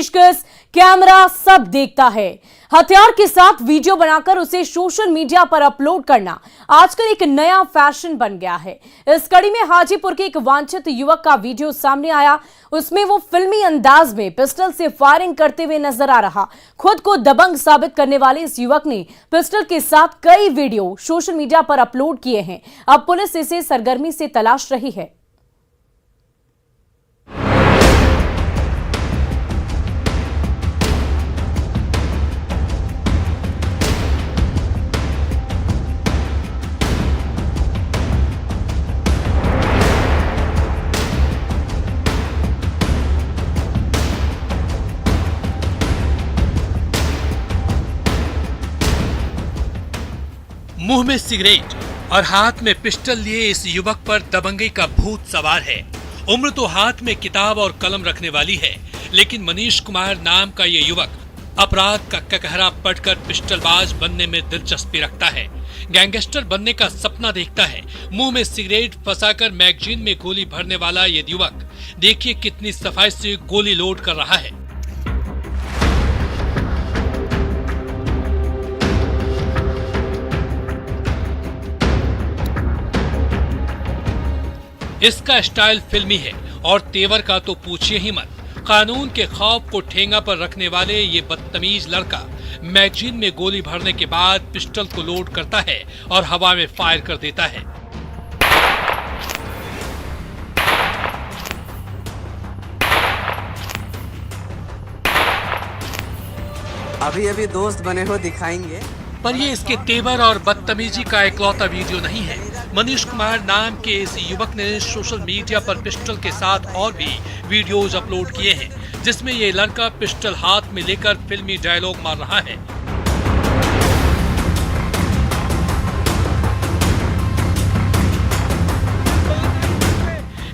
पेशकश कैमरा सब देखता है। हथियार के साथ वीडियो बनाकर उसे सोशल मीडिया पर अपलोड करना आजकल एक नया फैशन बन गया है। इस कड़ी में हाजीपुर के एक वांछित युवक का वीडियो सामने आया। उसमें वो फिल्मी अंदाज में पिस्टल से फायरिंग करते हुए नजर आ रहा। खुद को दबंग साबित करने वाले इस युवक ने पिस्टल के साथ कई वीडियो सोशल मीडिया पर अपलोड किए हैं। अब पुलिस इसे सरगर्मी से तलाश रही है। मुंह में सिगरेट और हाथ में पिस्टल लिए इस युवक पर दबंगई का भूत सवार है। उम्र तो हाथ में किताब और कलम रखने वाली है, लेकिन मनीष कुमार नाम का ये युवक अपराध का ककहरा पढ़कर पिस्टलबाज बनने में दिलचस्पी रखता है। गैंगस्टर बनने का सपना देखता है। मुंह में सिगरेट फंसाकर मैगजीन में गोली भरने वाला ये युवक देखिए कितनी सफाई से गोली लोड कर रहा है। इसका स्टाइल फिल्मी है और तेवर का तो पूछिए ही मत। कानून के खौफ को ठेंगा पर रखने वाले ये बदतमीज लड़का मैगजीन में गोली भरने के बाद पिस्टल को लोड करता है और हवा में फायर कर देता है। अभी अभी दोस्त बने हो दिखाएंगे। पर ये इसके तेवर और बदतमीजी का इकलौता वीडियो नहीं है। मनीष कुमार नाम के इस युवक ने सोशल मीडिया पर पिस्टल के साथ और भी वीडियोज अपलोड किए हैं, जिसमें ये लड़का पिस्टल हाथ में लेकर फिल्मी डायलॉग मार रहा है।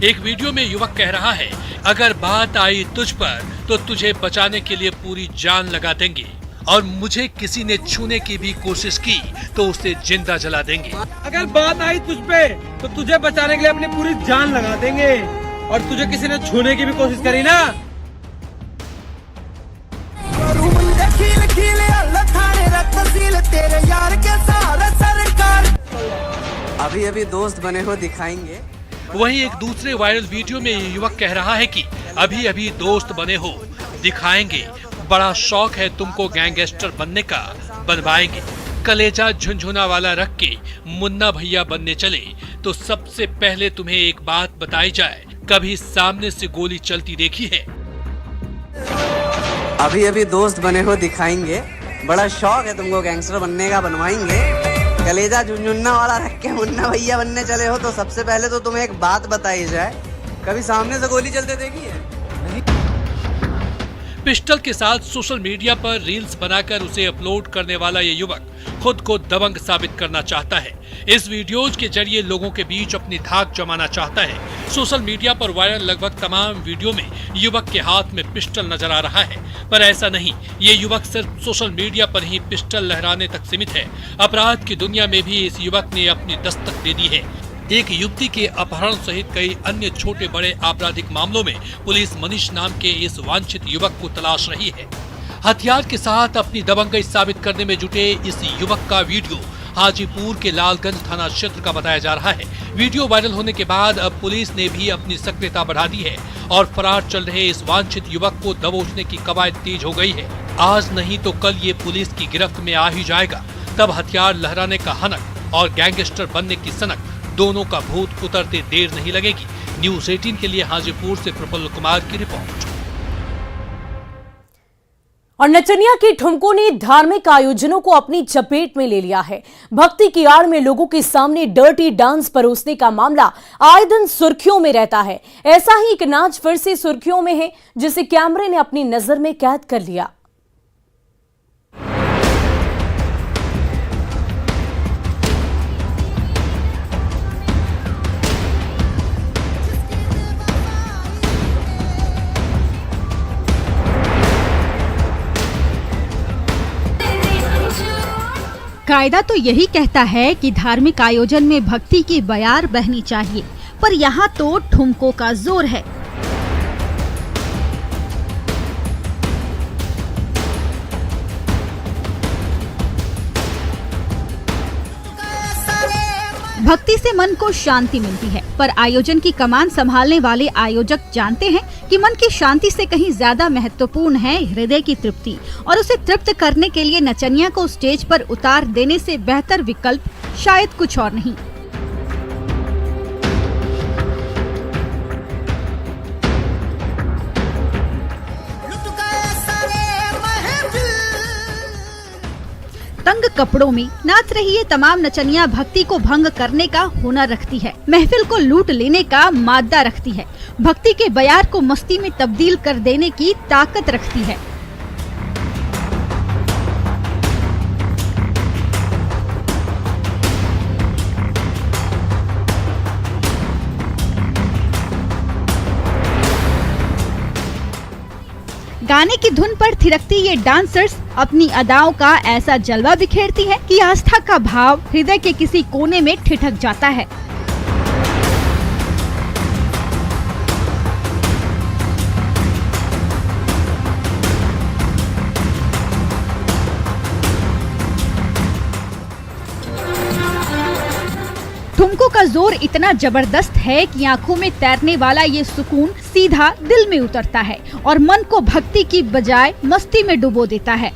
एक वीडियो में युवक कह रहा है, अगर बात आई तुझ पर तो तुझे बचाने के लिए पूरी जान लगा देंगे, और मुझे किसी ने छूने की भी कोशिश की तो उसे जिंदा जला देंगे। अगर बात आई तुझ पे तो तुझे बचाने के लिए अपनी पूरी जान लगा देंगे, और तुझे किसी ने छूने की भी कोशिश करी ना। अभी अभी दोस्त बने हो दिखाएंगे। वहीं एक दूसरे वायरल वीडियो में ये युवक कह रहा है कि अभी अभी दोस्त बने हो दिखाएंगे, बड़ा शौक है तुमको गैंगस्टर बनने का, बनवाएंगे। कलेजा झुनझुना वाला रख के मुन्ना भैया बनने चले तो सबसे पहले तुम्हें एक बात बताई जाए, कभी सामने से गोली चलती देखी है? अभी अभी दोस्त बने हो दिखाएंगे, बड़ा शौक है तुमको गैंगस्टर बनने का, बनवाएंगे। कलेजा झुनझुना वाला रख के मुन्ना भैया बनने चले हो तो सबसे पहले तो तुम्हें एक बात बताई जाए, कभी सामने से गोली चलते देखी है? पिस्टल के साथ सोशल मीडिया पर रील्स बनाकर उसे अपलोड करने वाला ये युवक खुद को दबंग साबित करना चाहता है। इस वीडियोज के जरिए लोगों के बीच अपनी धाक जमाना चाहता है। सोशल मीडिया पर वायरल लगभग तमाम वीडियो में युवक के हाथ में पिस्टल नजर आ रहा है, पर ऐसा नहीं, ये युवक सिर्फ सोशल मीडिया पर ही पिस्टल लहराने तक सीमित है। अपराध की दुनिया में भी इस युवक ने अपनी दस्तक दे दी है। एक युवती के अपहरण सहित कई अन्य छोटे बड़े आपराधिक मामलों में पुलिस मनीष नाम के इस वांछित युवक को तलाश रही है। हथियार के साथ अपनी दबंगई साबित करने में जुटे इस युवक का वीडियो हाजीपुर के लालगंज थाना क्षेत्र का बताया जा रहा है। वीडियो वायरल होने के बाद अब पुलिस ने भी अपनी सक्रियता बढ़ा दी है और फरार चल रहे इस वांछित युवक को दबोचने की कवायद तेज हो गई है। आज नहीं तो कल ये पुलिस की गिरफ्त में आ ही जाएगा। तब हथियार लहराने का हनक और गैंगस्टर बनने की सनक, दोनों का भूत उतरते देर नहीं लगेगी। न्यूज़ 18 के लिए हाजीपुर से प्रफुल्ल कुमार की रिपोर्ट। और नचनिया के ठुमकों ने धार्मिक आयोजनों को अपनी चपेट में ले लिया है। भक्ति की आड़ में लोगों के सामने डर्टी डांस परोसने का मामला आए दिन सुर्खियों में रहता है। ऐसा ही एक नाच फिर से सुर्खियों में है, जिसे कैमरे ने अपनी नजर में कैद कर लिया। कायदा तो यही कहता है कि धार्मिक आयोजन में भक्ति की बयार बहनी चाहिए, पर यहाँ तो ठुमकों का जोर है। भक्ति से मन को शांति मिलती है, पर आयोजन की कमान संभालने वाले आयोजक जानते हैं कि मन की शांति से कहीं ज्यादा महत्वपूर्ण है हृदय की तृप्ति, और उसे तृप्त करने के लिए नचनिया को स्टेज पर उतार देने से बेहतर विकल्प शायद कुछ और नहीं। तंग कपड़ों में नाच रही ये तमाम नचनिया भक्ति को भंग करने का हुनर रखती है, महफिल को लूट लेने का मादा रखती है, भक्ति के बयार को मस्ती में तब्दील कर देने की ताकत रखती है। गाने की धुन पर थिरकती ये डांसर्स अपनी अदाओं का ऐसा जलवा बिखेरती है कि आस्था का भाव हृदय के किसी कोने में ठिठक जाता है। ठुमकों का जोर इतना जबरदस्त है कि आंखों में तैरने वाला ये सुकून सीधा दिल में उतरता है और मन को भक्ति की बजाय मस्ती में डुबो देता है।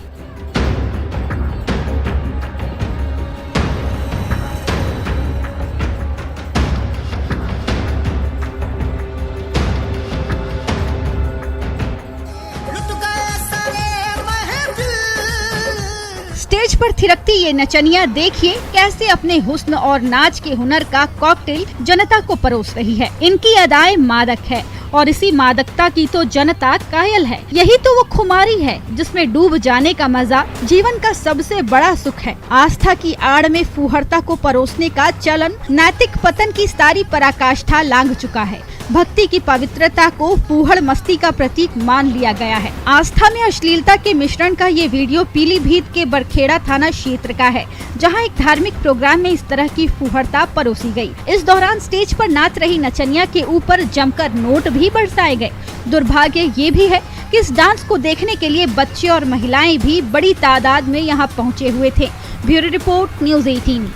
स्टेज पर थिरकती ये नचनिया देखिए कैसे अपने हुस्न और नाच के हुनर का कॉकटेल जनता को परोस रही है। इनकी अदाएं मादक है और इसी मादकता की तो जनता कायल है। यही तो वो खुमारी है जिसमें डूब जाने का मजा जीवन का सबसे बड़ा सुख है। आस्था की आड़ में फूहड़ता को परोसने का चलन नैतिक पतन की सारी पराकाष्ठा लांघ चुका है। भक्ति की पवित्रता को फूहड़ मस्ती का प्रतीक मान लिया गया है। आस्था में अश्लीलता के मिश्रण का ये वीडियो पीलीभीत के बरखेड़ा थाना क्षेत्र का है, जहां एक धार्मिक प्रोग्राम में इस तरह की फूहड़ता परोसी गई। इस दौरान स्टेज पर नाच रही नचनिया के ऊपर जमकर नोट भी बरसाए गए। दुर्भाग्य ये भी है कि इस डांस को देखने के लिए बच्चे और महिलाएं भी बड़ी तादाद में यहाँ पहुँचे हुए थे। Bureau report, news 18।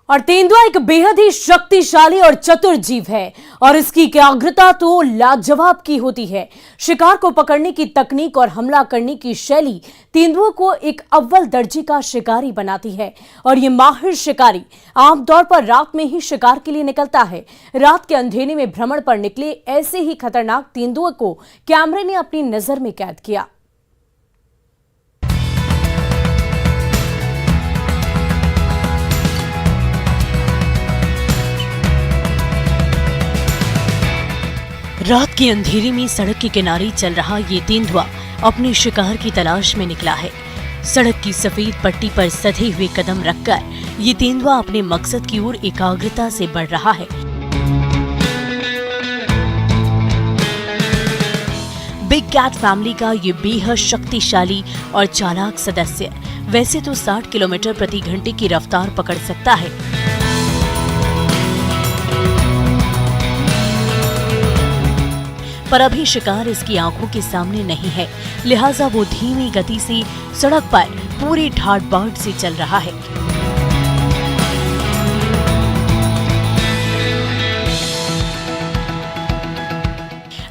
और तेंदुआ एक बेहद ही शक्तिशाली और चतुर जीव है और इसकी एकाग्रता तो लाजवाब की होती है। शिकार को पकड़ने की तकनीक और हमला करने की शैली तेंदुआ को एक अव्वल दर्जे का शिकारी बनाती है और ये माहिर शिकारी आमतौर पर रात में ही शिकार के लिए निकलता है। रात के अंधेरे में भ्रमण पर निकले ऐसे ही खतरनाक तेंदुआ को कैमरे ने अपनी नजर में कैद किया। रात की अंधेरी में सड़क के किनारे चल रहा ये तेंदुआ अपने शिकार की तलाश में निकला है। सड़क की सफेद पट्टी पर सधे हुए कदम रखकर ये तेंदुआ अपने मकसद की ओर एकाग्रता से बढ़ रहा है। बिग कैट फैमिली का ये बेहद शक्तिशाली और चालाक सदस्य वैसे तो 60 किलोमीटर प्रति घंटे की रफ्तार पकड़ सकता है, पर अभी शिकार इसकी आंखों के सामने नहीं है, लिहाजा वो धीमी गति से सड़क पर पूरे ठाट बाट से चल रहा है।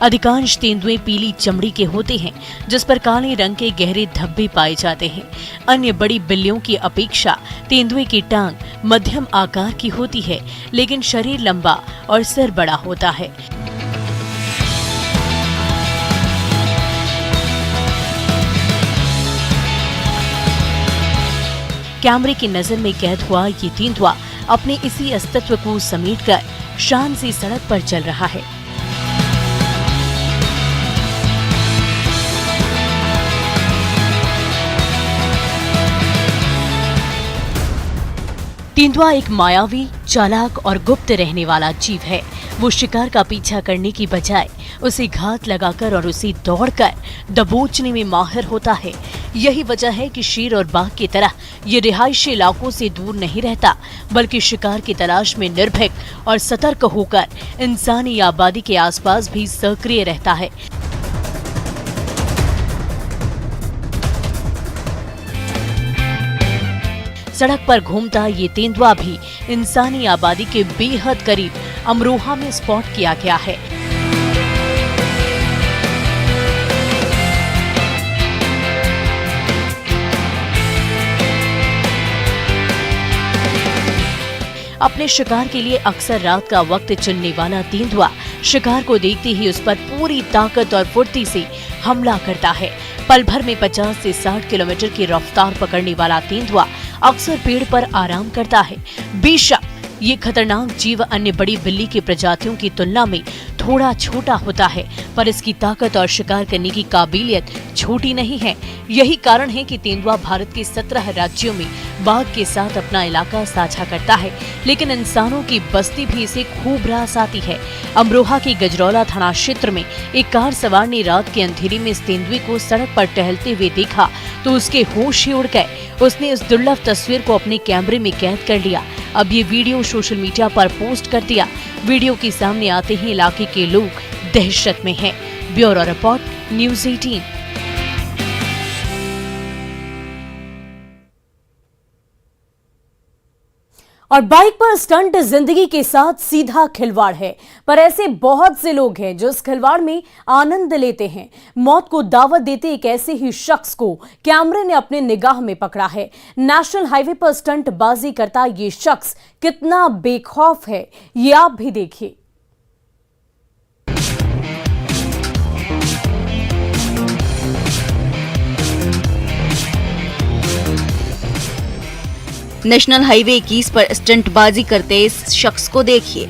अधिकांश तेंदुए पीली चमड़ी के होते हैं जिस पर काले रंग के गहरे धब्बे पाए जाते हैं। अन्य बड़ी बिल्लियों की अपेक्षा तेंदुए की टांग मध्यम आकार की होती है, लेकिन शरीर लंबा और सिर बड़ा होता है। कैमरे की नजर में कैद हुआ ये तेंदुआ अपने इसी अस्तित्व को समेटकर शान से सड़क पर चल रहा है। तेंदुआ एक मायावी, चालाक और गुप्त रहने वाला जीव है। वो शिकार का पीछा करने की बजाय उसे घात लगाकर और उसे दौड़कर दबोचने में माहिर होता है। यही वजह है कि शेर और बाघ की तरह ये रिहायशी इलाकों से दूर नहीं रहता, बल्कि शिकार की तलाश में निर्भीक और सतर्क होकर इंसानी आबादी के आसपास भी सक्रिय रहता है। सड़क पर घूमता ये तेंदुआ भी इंसानी आबादी के बेहद करीब अमरोहा में स्पॉट किया गया है। अपने शिकार के लिए अक्सर रात का वक्त चुनने वाला तेंदुआ शिकार को देखते ही उस पर पूरी ताकत और फुर्ती से हमला करता है। पल भर में 50 से 60 किलोमीटर की रफ्तार पकड़ने वाला तेंदुआ अक्सर पेड़ पर आराम करता है। बेशक ये खतरनाक जीव अन्य बड़ी बिल्ली की प्रजातियों की तुलना में थोड़ा छोटा होता है, पर इसकी ताकत और शिकार करने की काबिलियत छोटी नहीं है। यही कारण है कि तेंदुआ भारत के 17 राज्यों में बाघ के साथ अपना इलाका साझा करता है, लेकिन इंसानों की बस्ती भी इसे खूब रास आती है। अमरोहा के गजरौला थाना क्षेत्र में एक कार सवार ने रात के अंधेरे में इस तेंदुए को सड़क पर टहलते हुए देखा तो उसके होश ही उड़ गए। उसने इस दुर्लभ तस्वीर को अपने कैमरे में कैद कर लिया। अब ये वीडियो सोशल मीडिया पर पोस्ट कर दिया। वीडियो के सामने आते ही इलाके के लोग दहशत में हैं। Bureau report, news 18। और बाइक पर स्टंट जिंदगी के साथ सीधा खिलवाड़ है, पर ऐसे बहुत से लोग हैं जो इस खिलवाड़ में आनंद लेते हैं। मौत को दावत देते एक ऐसे ही शख्स को कैमरे ने अपने निगाह में पकड़ा है। नेशनल हाईवे पर स्टंट बाजी करता ये शख्स कितना बेखौफ है, ये आप भी देखिए। नेशनल हाईवे 21 पर स्टंटबाजी करते इस शख्स को देखिए।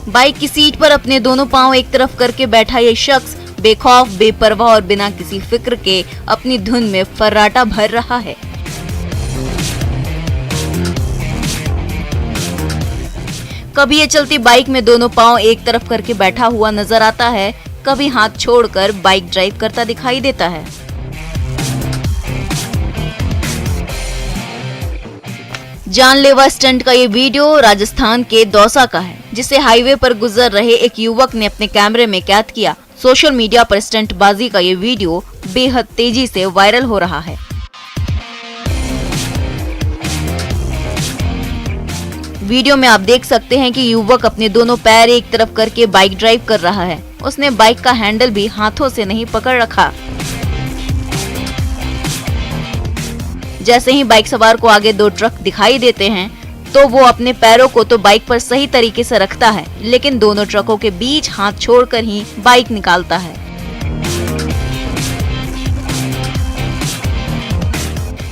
बाइक की सीट पर अपने दोनों पांव एक तरफ करके बैठा ये शख्स बेखौफ, बेपरवाह और बिना किसी फिक्र के अपनी धुन में फर्राटा भर रहा है। कभी ये चलती बाइक में दोनों पांव एक तरफ करके बैठा हुआ नजर आता है, कभी हाथ छोड़कर बाइक ड्राइव करता दिखाई देता है। जानलेवा स्टंट का ये वीडियो राजस्थान के दौसा का है, जिसे हाईवे पर गुजर रहे एक युवक ने अपने कैमरे में कैद किया। सोशल मीडिया पर स्टंटबाजी का ये वीडियो बेहद तेजी से वायरल हो रहा है। वीडियो में आप देख सकते हैं कि युवक अपने दोनों पैर एक तरफ करके बाइक ड्राइव कर रहा है। उसने बाइक का हैंडल भी हाथों से नहीं पकड़ रखा। जैसे ही बाइक सवार को आगे दो ट्रक दिखाई देते हैं तो वो अपने पैरों को तो बाइक पर सही तरीके से रखता है, लेकिन दोनों ट्रकों के बीच हाथ छोड़कर ही बाइक निकालता है।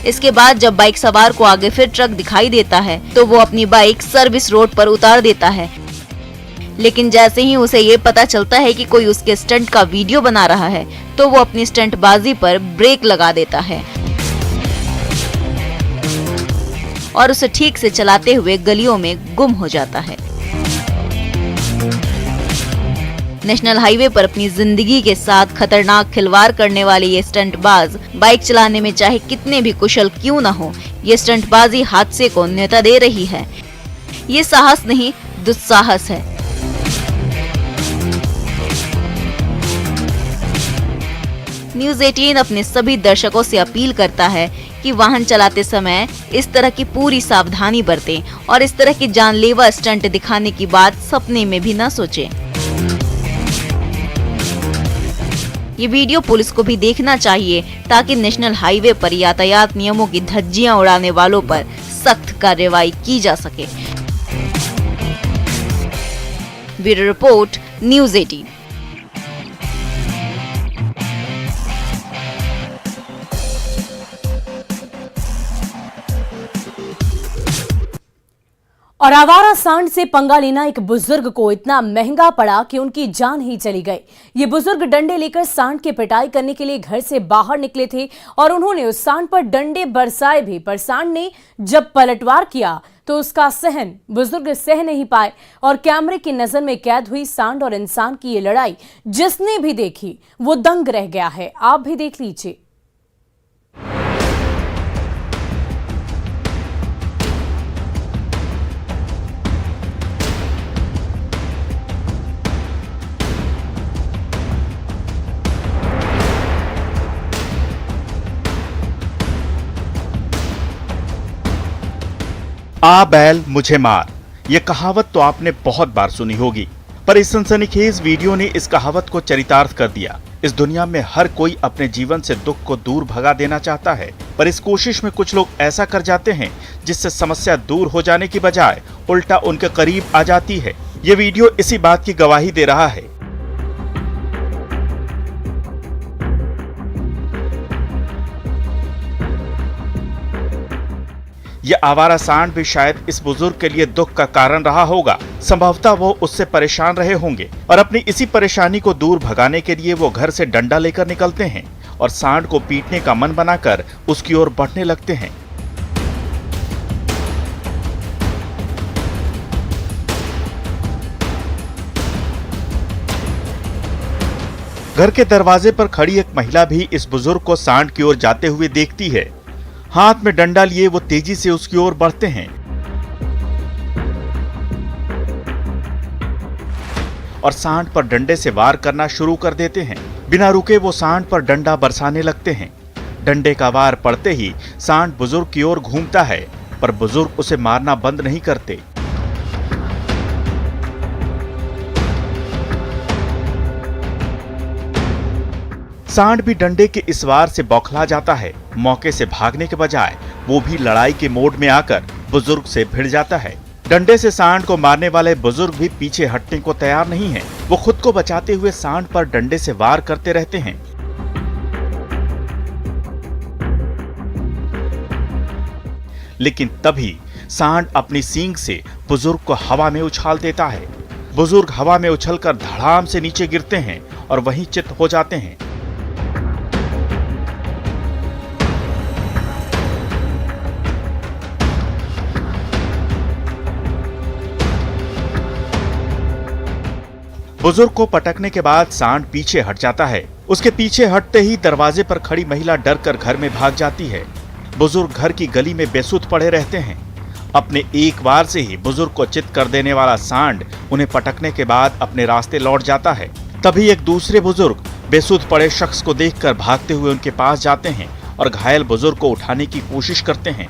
इसके बाद जब बाइक सवार को आगे फिर ट्रक दिखाई देता है तो वो अपनी बाइक सर्विस रोड पर उतार देता है, लेकिन जैसे ही उसे ये पता चलता है कि कोई उसके स्टंट का वीडियो बना रहा है तो वो अपनी स्टंटबाजी पर ब्रेक लगा देता है और उसे ठीक से चलाते हुए गलियों में गुम हो जाता है। नेशनल हाईवे पर अपनी जिंदगी के साथ खतरनाक खिलवाड़ करने वाले ये स्टंटबाज बाइक चलाने में चाहे कितने भी कुशल क्यों न हो, ये स्टंटबाजी हादसे को न्योता दे रही है। ये साहस नहीं, दुस्साहस है। न्यूज़ 18 अपने सभी दर्शकों से अपील करता है कि वाहन चलाते समय इस तरह की पूरी सावधानी बरतें और इस तरह की जानलेवा स्टंट दिखाने की बात सपने में भी न सोचें। ये वीडियो पुलिस को भी देखना चाहिए ताकि नेशनल हाईवे पर यातायात नियमों की धज्जियां उड़ाने वालों पर सख्त कार्रवाई की जा सके। Bureau report, news 18। और आवारा सांड से पंगा लेना एक बुजुर्ग को इतना महंगा पड़ा कि उनकी जान ही चली गई। ये बुजुर्ग डंडे लेकर सांड की पिटाई करने के लिए घर से बाहर निकले थे और उन्होंने उस सांड पर डंडे बरसाए भी, पर सांड ने जब पलटवार किया तो उसका सहन बुजुर्ग सह नहीं पाए और कैमरे की नजर में कैद हुई सांड और इंसान की ये लड़ाई जिसने भी देखी वो दंग रह गया है। आप भी देख लीजिए। आ बैल मुझे मार, ये कहावत तो आपने बहुत बार सुनी होगी, पर इस सनसनीखेज वीडियो ने इस कहावत को चरितार्थ कर दिया। इस दुनिया में हर कोई अपने जीवन से दुख को दूर भगा देना चाहता है, पर इस कोशिश में कुछ लोग ऐसा कर जाते हैं जिससे समस्या दूर हो जाने की बजाय उल्टा उनके करीब आ जाती है। ये वीडियो इसी बात की गवाही दे रहा है। ये आवारा सांड भी शायद इस बुजुर्ग के लिए दुख का कारण रहा होगा। संभवतः वो उससे परेशान रहे होंगे और अपनी इसी परेशानी को दूर भगाने के लिए वो घर से डंडा लेकर निकलते हैं और सांड को पीटने का मन बनाकर उसकी ओर बढ़ने लगते हैं। घर के दरवाजे पर खड़ी एक महिला भी इस बुजुर्ग को सांड की ओर जाते हुए देखती है। हाथ में डंडा लिए वो तेजी से उसकी ओर बढ़ते हैं और सांड पर डंडे से वार करना शुरू कर देते हैं। बिना रुके वो सांड पर डंडा बरसाने लगते हैं। डंडे का वार पड़ते ही सांड बुजुर्ग की ओर घूमता है, पर बुजुर्ग उसे मारना बंद नहीं करते। सांड भी डंडे के इस वार से बौखला जाता है। मौके से भागने के बजाय वो भी लड़ाई के मोड में आकर बुजुर्ग से भिड़ जाता है। डंडे से सांड को मारने वाले बुजुर्ग भी पीछे हटने को तैयार नहीं है। वो खुद को बचाते हुए सांड पर डंडे से वार करते रहते हैं। लेकिन तभी सांड अपनी सींग से बुजुर्ग को हवा में उछाल देता है। बुजुर्ग हवा में उछलकर धड़ाम से नीचे गिरते हैं और वहीं चित हो जाते हैं। बुजुर्ग को पटकने के बाद सांड पीछे हट जाता है। उसके पीछे हटते ही दरवाजे पर खड़ी महिला डर कर घर में भाग जाती है। बुजुर्ग घर की गली में बेसुध पड़े रहते हैं। अपने एक बार से ही बुजुर्ग को चित कर देने वाला सांड उन्हें पटकने के बाद अपने रास्ते लौट जाता है। तभी एक दूसरे बुजुर्ग बेसुध पड़े शख्स को देखकर भागते हुए उनके पास जाते हैं और घायल बुजुर्ग को उठाने की कोशिश करते हैं।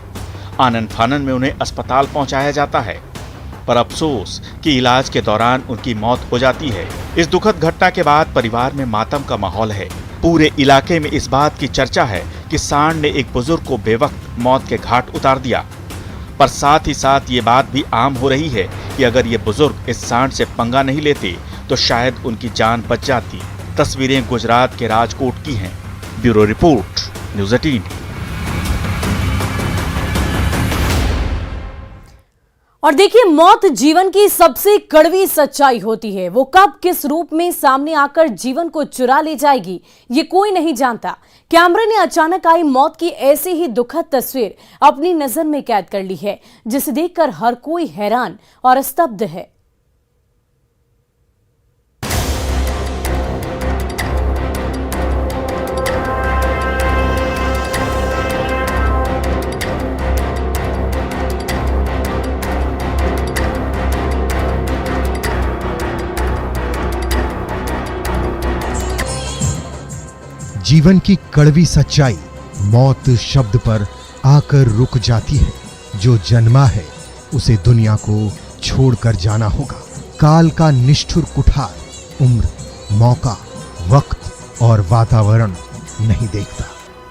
आनन फानन में उन्हें अस्पताल पहुंचाया जाता है, पर अफसोस कि इलाज के दौरान उनकी मौत हो जाती है। इस दुखद घटना के बाद परिवार में मातम का माहौल है। पूरे इलाके में इस बात की चर्चा है कि सांड ने एक बुजुर्ग को बेवक्त मौत के घाट उतार दिया, पर साथ ही साथ ये बात भी आम हो रही है कि अगर ये बुजुर्ग इस सांड से पंगा नहीं लेते तो शायद उनकी जान बच जाती। तस्वीरें गुजरात के राजकोट की हैं। Bureau report, news 18। और देखिए, मौत जीवन की सबसे कड़वी सच्चाई होती है। वो कब किस रूप में सामने आकर जीवन को चुरा ले जाएगी, ये कोई नहीं जानता। कैमरे ने अचानक आई मौत की ऐसी ही दुखद तस्वीर अपनी नजर में कैद कर ली है, जिसे देखकर हर कोई हैरान और स्तब्ध है। जीवन की कड़वी सच्चाई मौत शब्द पर आकर रुक जाती है। जो जन्मा है उसे दुनिया को छोड़कर जाना होगा। काल का निष्ठुर कुठार उम्र, मौका, वक्त और वातावरण नहीं देखता।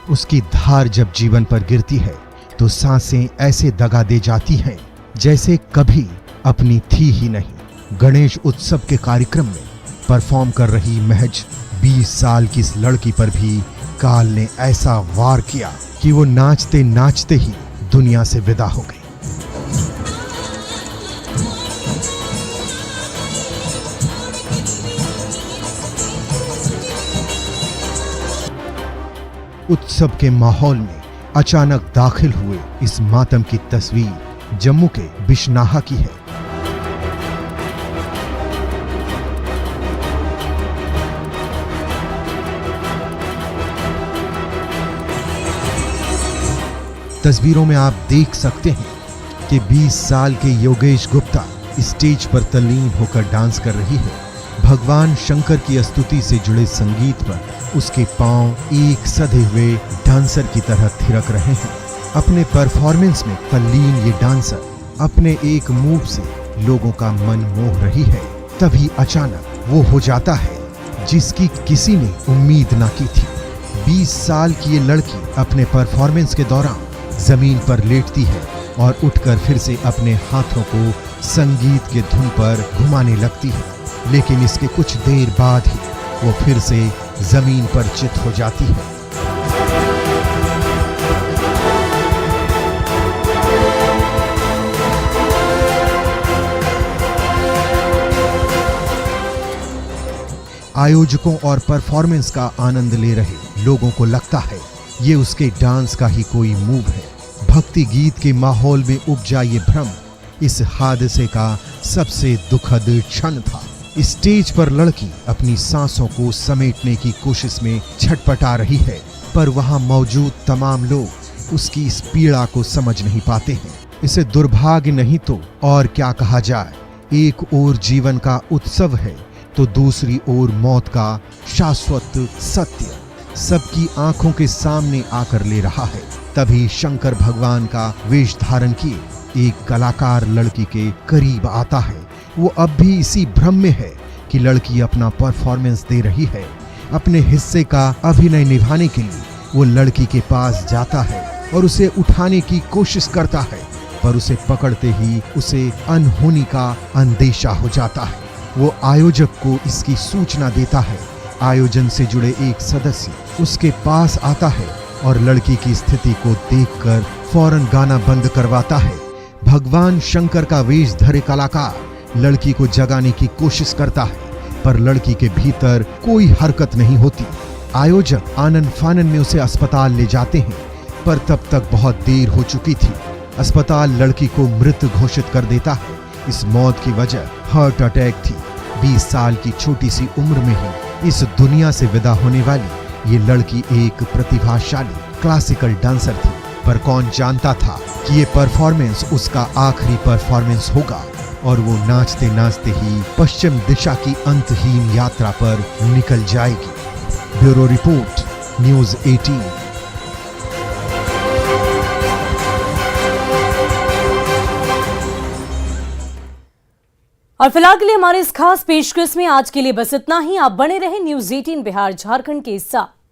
उसकी धार जब जीवन पर गिरती है तो सांसें ऐसे दगा दे जाती हैं जैसे कभी अपनी थी ही नहीं। गणेश उत्सव के कार्यक्रम में परफॉर्म कर रही महज 20 साल की इस लड़की पर भी काल ने ऐसा वार किया कि वो नाचते नाचते ही दुनिया से विदा हो गई। उत्सव के माहौल में अचानक दाखिल हुए इस मातम की तस्वीर जम्मू के बिशनाहा की है। तस्वीरों में आप देख सकते हैं कि 20 साल के योगेश गुप्ता स्टेज पर तल्लीन होकर डांस कर रही है। भगवान शंकर की स्तुति से जुड़े संगीत पर उसके पांव एक सधे हुए डांसर की तरह थिरक रहे हैं। अपने परफॉर्मेंस में तल्लीन ये डांसर अपने एक मूव से लोगों का मन मोह रही है, तभी अचानक वो हो जाता है जिसकी किसी ने उम्मीद ना की थी। 20 साल की ये लड़की अपने परफॉर्मेंस के दौरान जमीन पर लेटती है और उठकर फिर से अपने हाथों को संगीत के धुन पर घुमाने लगती है, लेकिन इसके कुछ देर बाद ही वो फिर से जमीन पर चित हो जाती है। आयोजकों और परफॉर्मेंस का आनंद ले रहे लोगों को लगता है ये उसके डांस का ही कोई मूव है। भक्ति गीत के माहौल में उपजा ये भ्रम इस हादसे का सबसे दुखद क्षण था। स्टेज पर लड़की अपनी सांसों को समेटने की कोशिश में छटपटा रही है, पर वहां मौजूद तमाम लोग उसकी इस पीड़ा को समझ नहीं पाते हैं। इसे दुर्भाग्य नहीं तो और क्या कहा जाए। एक ओर जीवन का उत्सव है तो दूसरी ओर मौत का शाश्वत सत्य सबकी आंखों के सामने आकर ले रहा है। तभी शंकर भगवान का वेश धारण किए एक कलाकार लड़की के करीब आता है। वो अब भी इसी भ्रम में है कि लड़की अपना परफॉर्मेंस दे रही है। अपने हिस्से का अभिनय निभाने के लिए वो लड़की के पास जाता है और उसे उठाने की कोशिश करता है, पर उसे पकड़ते ही उसे अनहोनी का अंदेशा हो जाता है। वो आयोजक को इसकी सूचना देता है। आयोजन से जुड़े एक सदस्य उसके पास आता है और लड़की की स्थिति को देखकर फौरन गाना बंद करवाता है। भगवान शंकर का वेश धरे कलाकार लड़की को जगाने की कोशिश करता है, पर लड़की के भीतर कोई हरकत नहीं होती। आयोजक आनन फानन में उसे अस्पताल ले जाते हैं, पर तब तक बहुत देर हो चुकी थी। अस्पताल लड़की को मृत घोषित कर देता है। इस मौत की वजह हार्ट अटैक थी। 20 साल की छोटी सी उम्र में ही इस दुनिया से विदा होने वाली ये लड़की एक प्रतिभाशाली क्लासिकल डांसर थी, पर कौन जानता था कि ये परफॉर्मेंस उसका आखिरी परफॉर्मेंस होगा और वो नाचते नाचते ही पश्चिम दिशा की अंतहीन यात्रा पर निकल जाएगी। Bureau report, news 18। और फिलहाल के लिए हमारे इस खास पेशकश में आज के लिए बस इतना ही। आप बने रहें न्यूज़ 18 बिहार झारखंड के साथ।